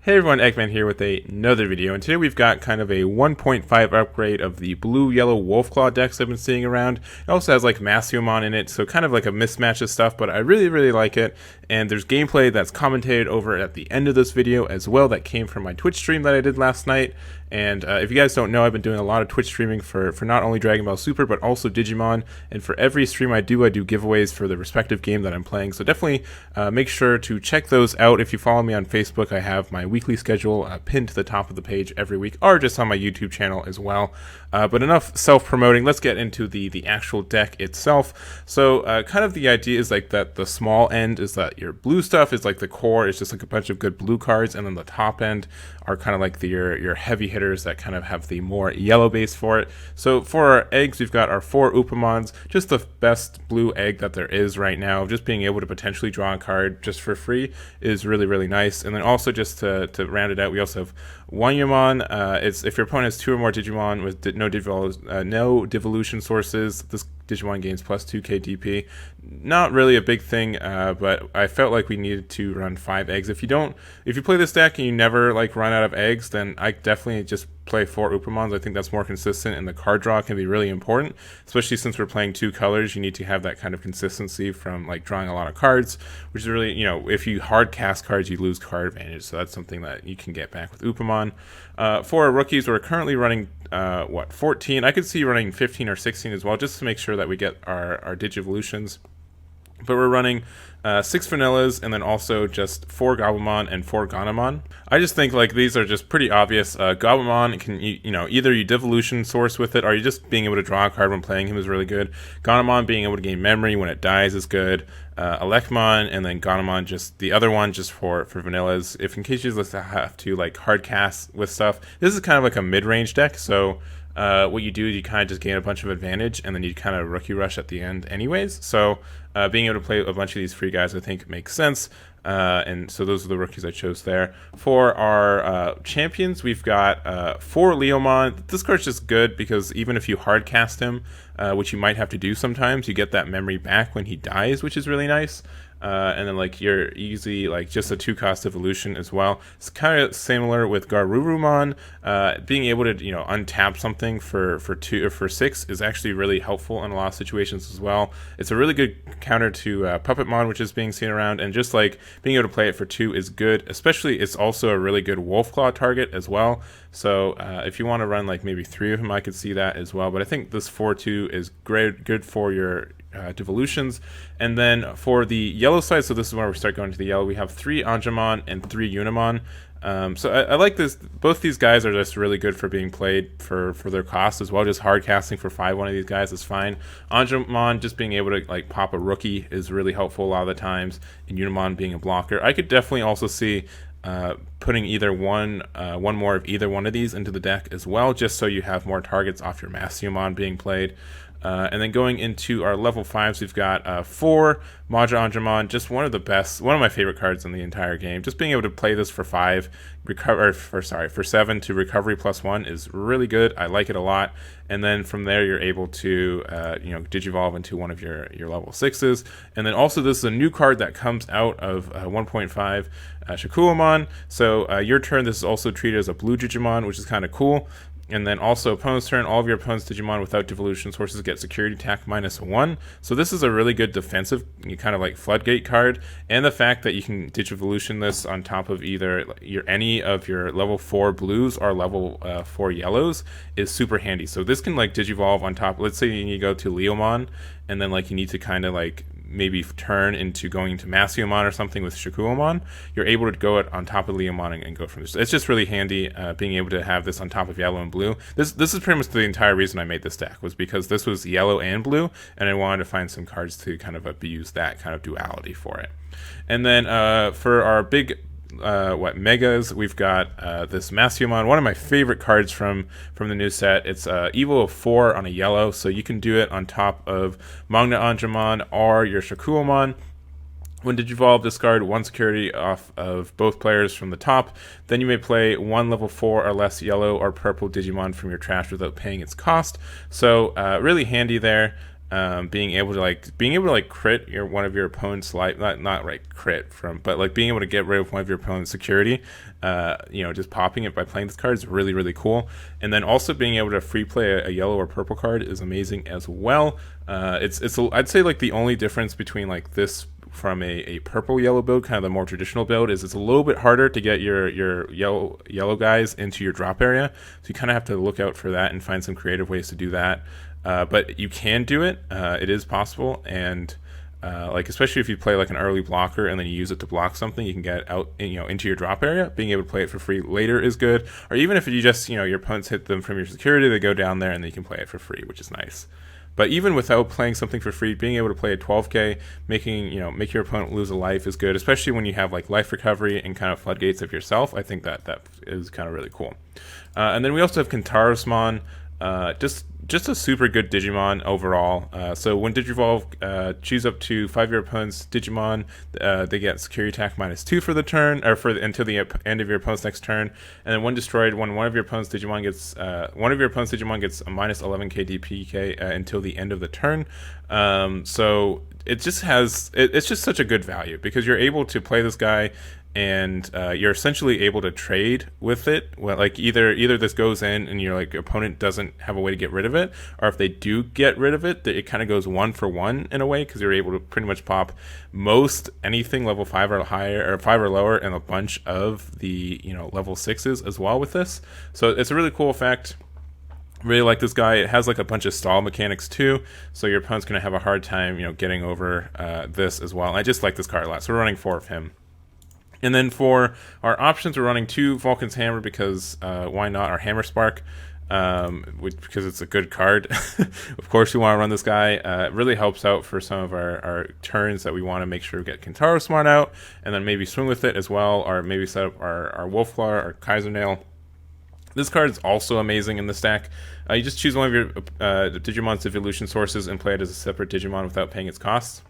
Hey everyone, Egman here with another video, and today we've got kind of a 1.5 upgrade of the blue-yellow Wolfclaw decks I've been seeing around. It also has like Mastemon in it, so kind of like a mismatch of stuff, but I really like it. And there's gameplay that's commentated over at the end of this video as well that came from my Twitch stream that I did last night. And if you guys don't know, I've been doing a lot of Twitch streaming for not only Dragon Ball Super, but also Digimon. And for every stream I do giveaways for the respective game that I'm playing. So definitely make sure to check those out. If you follow me on Facebook, I have my weekly schedule pinned to the top of the page every week, or just on my YouTube channel as well. But enough self-promoting. Let's get into the actual deck itself. So kind of the idea is like that the small end is that your blue stuff is like the core. It's just like a bunch of good blue cards, and then the top end are kind of like your heavy hitters that kind of have the more yellow base for it. So for our eggs, we've got our 4 Upamons, just the best blue egg that there is right now. Just being able to potentially draw a card just for free is really nice. And then also just to round it out, we also have Wanyamon. It's if your opponent has 2 or more Digimon with no devolution sources, this Digimon gains plus 2k DP. Not really a big thing, but I felt like we needed to run 5 eggs. If you play this deck and you never like run out of eggs, then I definitely just play 4 Upamons. I think that's more consistent, and the card draw can be really important, especially since we're playing 2 colors. You need to have that kind of consistency from like drawing a lot of cards, which is really, if you hard cast cards, you lose card advantage. So that's something that you can get back with Upamon. For our rookies, we're currently running 14. I could see running 15 or 16 as well, just to make sure that we get our Digivolutions. But we're running 6 Vanillas, and then also just 4 Gabumon and 4 Ganamon. I just think like these are just pretty obvious. Gabumon can either you devolution source with it, or you just being able to draw a card when playing him is really good. Ganamon being able to gain memory when it dies is good. Egman, and then Ganamon just the other one just for Vanillas. If in case you just have to like hard cast with stuff, this is kind of like a mid-range deck. So what you do is you kind of just gain a bunch of advantage, and then you kind of rookie rush at the end anyways. So being able to play a bunch of these free guys I think makes sense. And so those are the rookies I chose there. For our champions, we've got 4 Leomon. This card's just good because even if you hard cast him, which you might have to do sometimes, you get that memory back when he dies, which is really nice. And then like you're easy like just a 2-cost evolution as well. It's kind of similar with Garurumon. Being able to untap something for 2 or for 6 is actually really helpful in a lot of situations as well. It's a really good counter to Puppetmon, which is being seen around, and just like being able to play it for 2 is good. Especially it's also a really good Wolfclaw target as well. So if you want to run like maybe 3 of them, I could see that as well. But I think this 4/2 is good for your devolutions. And then for the yellow side, so this is where we start going to the yellow, we have 3 Angemon and 3 Unimon. So I like this. Both these guys are just really good for being played for their cost as well. Just hard casting for 5 one of these guys is fine. Angemon just being able to like pop a rookie is really helpful a lot of the times, and Unimon being a blocker. I could definitely also see putting either one more of either one of these into the deck as well, just so you have more targets off your Mastemon being played. And then going into our level 5s, we've got 4 Maja Angemon, just one of my favorite cards in the entire game. Just being able to play this for 5, for 7 to recovery +1 is really good. I like it a lot. And then from there, you're able to Digivolve into one of your level 6s. And then also this is a new card that comes out of 1.5, Shakuamon. So your turn, this is also treated as a blue Digimon, which is kind of cool. And then also opponent's turn, all of your opponent's Digimon without devolution sources get security attack -1. So this is a really good defensive kind of like floodgate card. And the fact that you can Digivolution this on top of either any of your level 4 blues or level 4 yellows is super handy. So this can like Digivolve on top. Let's say you need to go to Leomon, and then like you need to kind of like maybe turn into going to Mastemon or something with Shakuamon. You're able to go it on top of Leomon and go from this. It's just really handy being able to have this on top of yellow and blue. This is pretty much the entire reason I made this deck, was because this was yellow and blue, and I wanted to find some cards to kind of abuse that kind of duality for it. And then for our big megas, we've got this Mastemon, one of my favorite cards from the new set. It's Evo of 4 on a yellow, so you can do it on top of Magna Angemon or your Shakuamon. When Digivolve, discard 1 security off of both players from the top. Then you may play 1 level 4 or less yellow or purple Digimon from your trash without paying its cost. So really handy there. being able to crit one of your opponent's life, not like crit from, but like being able to get rid of one of your opponent's security, just popping it by playing this card is really, really cool. And then also being able to free play a yellow or purple card is amazing as well. I'd say like the only difference between like this from a purple yellow build, kind of the more traditional build, is it's a little bit harder to get your yellow guys into your drop area. So you kind of have to look out for that and find some creative ways to do that. But you can do it. It is possible, and like especially if you play like an early blocker and then you use it to block something, you can get out into your drop area. Being able to play it for free later is good. Or even if you just your opponents hit them from your security, they go down there and then you can play it for free, which is nice. But even without playing something for free, being able to play a 12k, make your opponent lose a life is good, especially when you have like life recovery and kind of floodgates of yourself. I think that is kind of really cool. And then we also have Kaustinen, just a super good Digimon overall. So when Digivolve, choose up to 5 of your opponent's Digimon. They get security attack -2 for the turn, or until the end of your opponent's next turn. And then when destroyed, when one of your opponent's Digimon gets a -11k DPK until the end of the turn. So it just it's just such a good value because you're able to play this guy. And you're essentially able to trade with it. Well, like either this goes in and your like opponent doesn't have a way to get rid of it, or if they do get rid of it, it kind of goes 1-for-1 in a way because you're able to pretty much pop most anything level 5 or higher or 5 or lower, and a bunch of the level 6s as well with this. So it's a really cool effect. Really like this guy. It has like a bunch of stall mechanics too, so your opponent's gonna have a hard time getting over this as well. And I just like this card a lot, so we're running 4 of him. And then for our options, we're running 2 Vulcan's Hammer because why not? Our Hammer Spark, because it's a good card. Of course, we want to run this guy. It really helps out for some of our turns that we want to make sure we get Kaustinen out, and then maybe swing with it as well, or maybe set up our Wolfclaw or Kaiser Nail. This card is also amazing in the stack. You just choose one of your Digimon's evolution sources and play it as a separate Digimon without paying its costs.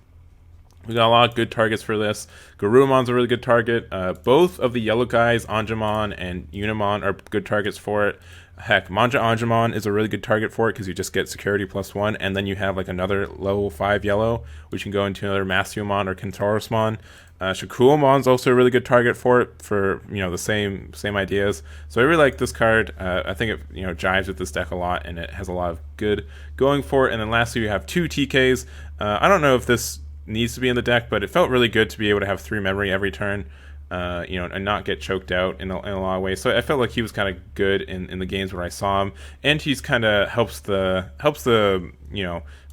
We got a lot of good targets for this. Garurumon's a really good target. Both of the yellow guys, Angemon and Unimon, are good targets for it. Heck, Manja Angemon is a really good target for it because you just get security +1, and then you have like another level 5 yellow, which can go into another Mastemon or Kaustinen. Shakuomon's also a really good target for it for the same ideas. So I really like this card. I think it jives with this deck a lot, and it has a lot of good going for it. And then lastly, we have 2 TKs. I don't know if this needs to be in the deck, but it felt really good to be able to have 3 memory every turn, and not get choked out in a lot of ways. So I felt like he was kind of good in the games where I saw him, and he's kind of helps the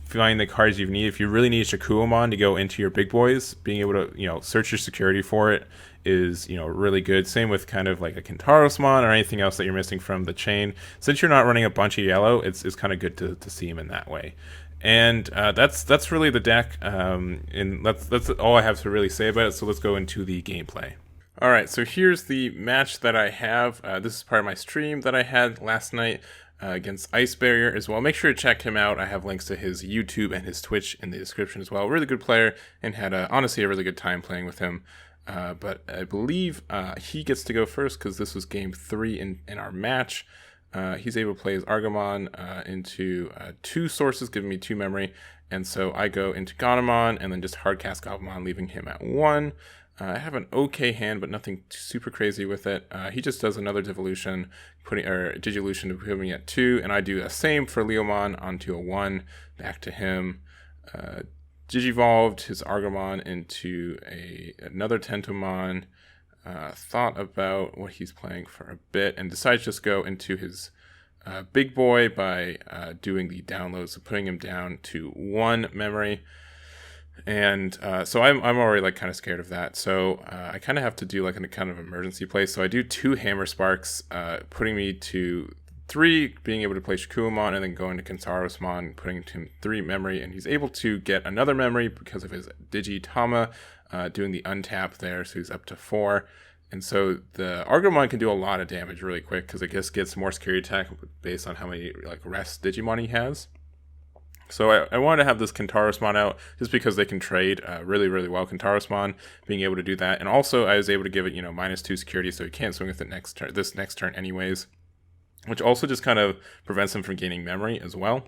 find the cards you need. If you really need Shakuomon to go into your big boys, being able to search your security for it is really good. Same with kind of like a Kaustinen or anything else that you're missing from the chain. Since you're not running a bunch of yellow, it's kind of good to see him in that way. And that's really the deck, and that's all I have to really say about it. So let's go into the gameplay. All right, so here's the match that I have. This is part of my stream that I had last night against Ice Barrier as well. Make sure to check him out. I have links to his YouTube and his Twitch in the description as well. Really good player, and had honestly a really good time playing with him. But I believe he gets to go first because this was game 3 in our match. He's able to play his Argamon into 2 sources, giving me 2 memory. And so I go into Gonomon and then just hardcast Gonomon, leaving him at 1. I have an okay hand, but nothing super crazy with it. He just does another Digivolution, Digivolution to put me at 2. And I do the same for Leomon onto a 1, back to him. Digivolved his Argamon into another Tentomon. Thought about what he's playing for a bit and decides to just go into his big boy by doing the download, so putting him down to 1 memory. And so I'm already like kind of scared of that. So I kind of have to do like a kind of emergency play. So I do 2 Hammer Sparks, putting me to 3, being able to play Shakuomon and then going to Kaustinen, putting him 3 memory, and he's able to get another memory because of his Digitama. Doing the untap there, so he's up to 4. And so the Argamon can do a lot of damage really quick because it just gets more security attack based on how many rest Digimon he has. So I wanted to have this Kaustinen out just because they can trade really, really well. Kaustinen being able to do that, and also I was able to give it -2 security, so he can't swing with it this next turn anyways, which also just kind of prevents him from gaining memory as well.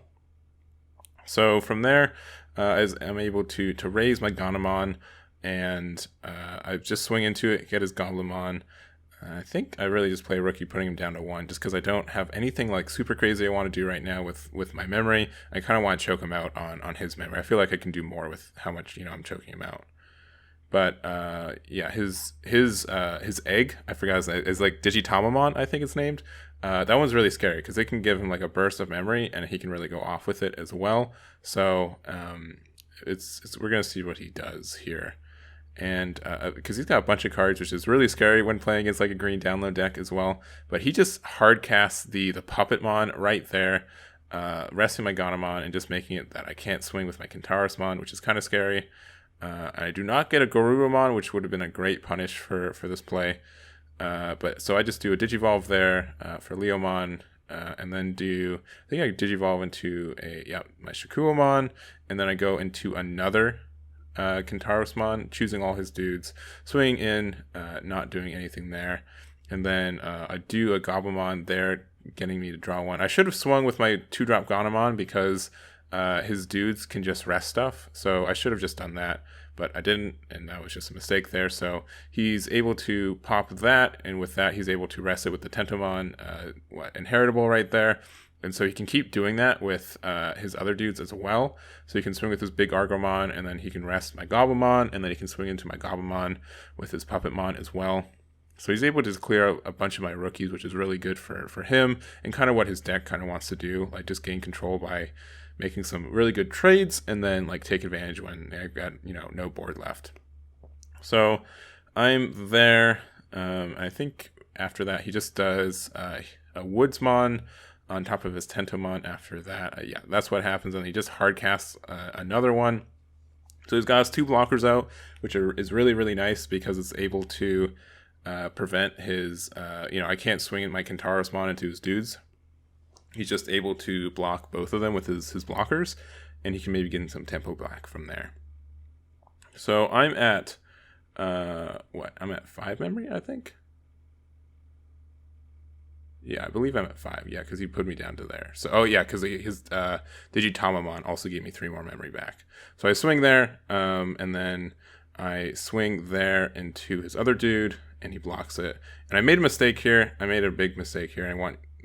So from there, I'm able to raise my Ganomon, and I just swing into it, get his Goblimon. I think I really just play rookie, putting him down to 1, just because I don't have anything like super crazy I want to do right now with my memory. I kind of want to choke him out on his memory. I feel like I can do more with how much I'm choking him out. But yeah, his egg, I forgot his name, is like Digitamamon, I think it's named. That one's really scary because it can give him like a burst of memory, and he can really go off with it as well. So we're gonna see what he does here, and because he's got a bunch of cards, which is really scary when playing against like a green download deck as well. But he just hard casts the Puppetmon right there, resting my Ganomon and just making it that I can't swing with my Kintarasmon, which is kind of scary. I do not get a Garurumon, which would have been a great punish for this play. But so I just do a Digivolve there for Leomon, and then I think I Digivolve into my Shakuamon, and then I go into another Kintarosmon, choosing all his dudes, swinging in, not doing anything there, and then I do a Goblimon there, getting me to draw 1. I should have swung with my 2-drop Ganomon because his dudes can just rest stuff, so I should have just done that, but I didn't, and that was just a mistake there. So he's able to pop that, and with that he's able to rest it with the Tentomon, inheritable right there, and so he can keep doing that with his other dudes as well. So he can swing with his big Argomon, and then he can rest my Goblimon, and then he can swing into my Goblimon with his Puppetmon as well. So he's able to clear out a bunch of my rookies, which is really good for him, and kind of what his deck kind of wants to do, like just gain control by making some really good trades, and then like take advantage when I've got no board left. So I'm there. I think after that he just does a Woodsmon on top of his Tentomon. After that, that's what happens, and he just hard casts another one. So he's got his 2 blockers out, which is really, really nice because it's able to prevent his I can't swing in my Kintarosmon into his dudes. He's just able to block both of them with his blockers, and he can maybe get some tempo back from there. So I'm at I'm at 5 memory, I think. Yeah, I believe I'm at 5. Yeah, because he put me down to there. So because his Digitamamon also gave me 3 more memory back. So I swing there, and then I swing there into his other dude, and he blocks it. And I made a mistake here. I made a big mistake here.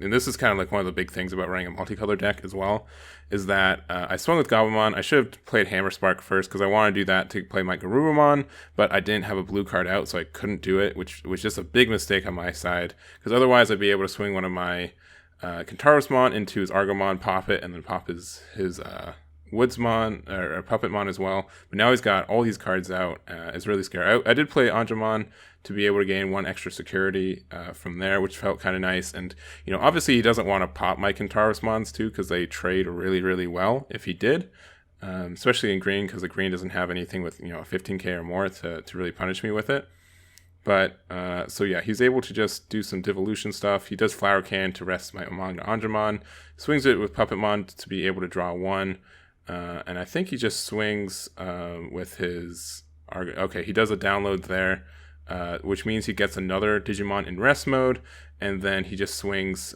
And this is kind of like one of the big things about running a multicolor deck as well, is that I swung with Goblimon. I should have played Hammer Spark first because I want to do that to play my Garurumon, but I didn't have a blue card out, so I couldn't do it, which was just a big mistake on my side, because otherwise I'd be able to swing one of my Kintarosmon into his Argomon, pop it, and then pop his Woodsmon or Puppetmon as well. But now he's got all these cards out. It's really scary. I did play Angemon to be able to gain 1 extra security from there, which felt kind of nice. And obviously he doesn't want to pop my Kintarosmons too, because they trade really, really well if he did, especially in green, because the green doesn't have anything with 15k or more to really punish me with it. But so yeah, he's able to just do some devolution stuff. He does Flower Can to rest my Among Angemon, swings it with Puppetmon to be able to draw 1. And I think he just swings with his... Okay, he does a download there, which means he gets another Digimon in rest mode, and then he just swings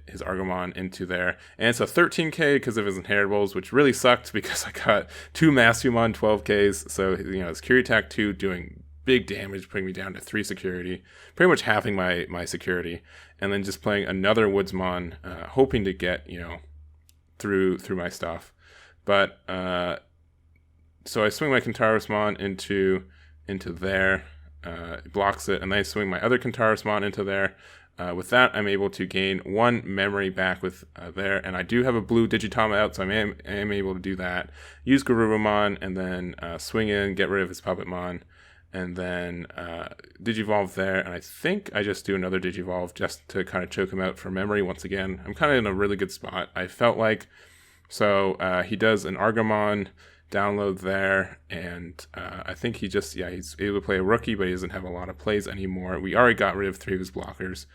his Argomon into there. And it's a 13k because of his inheritables, which really sucked because I got 2 Mastemon 12ks, so his Curie Attack 2 doing big damage, putting me down to 3 security, pretty much halving my security, and then just playing another Woodsmon, hoping to get through my stuff. But so I swing my Kintarosmon into there, it blocks it, and then I swing my other Kintarosmon into there. With that, I'm able to gain 1 memory back with there, and I do have a blue Digitama out, so I am able to do that. Use Garurumon, and then swing in, get rid of his Puppetmon, and then Digivolve there, and I think I just do another Digivolve just to kind of choke him out for memory once again. I'm kind of in a really good spot, I felt like. So he does an Argomon download there, and I think he's able to play a rookie, but he doesn't have a lot of plays anymore. We already got rid of 3 of his blockers,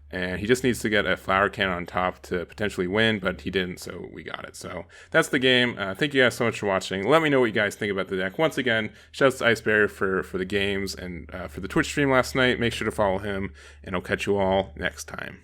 and he just needs to get a Flower Can on top to potentially win, but he didn't, so we got it. So that's the game. Thank you guys so much for watching. Let me know what you guys think about the deck. Once again, shouts to Ice Bear for the games and for the Twitch stream last night. Make sure to follow him, and I'll catch you all next time.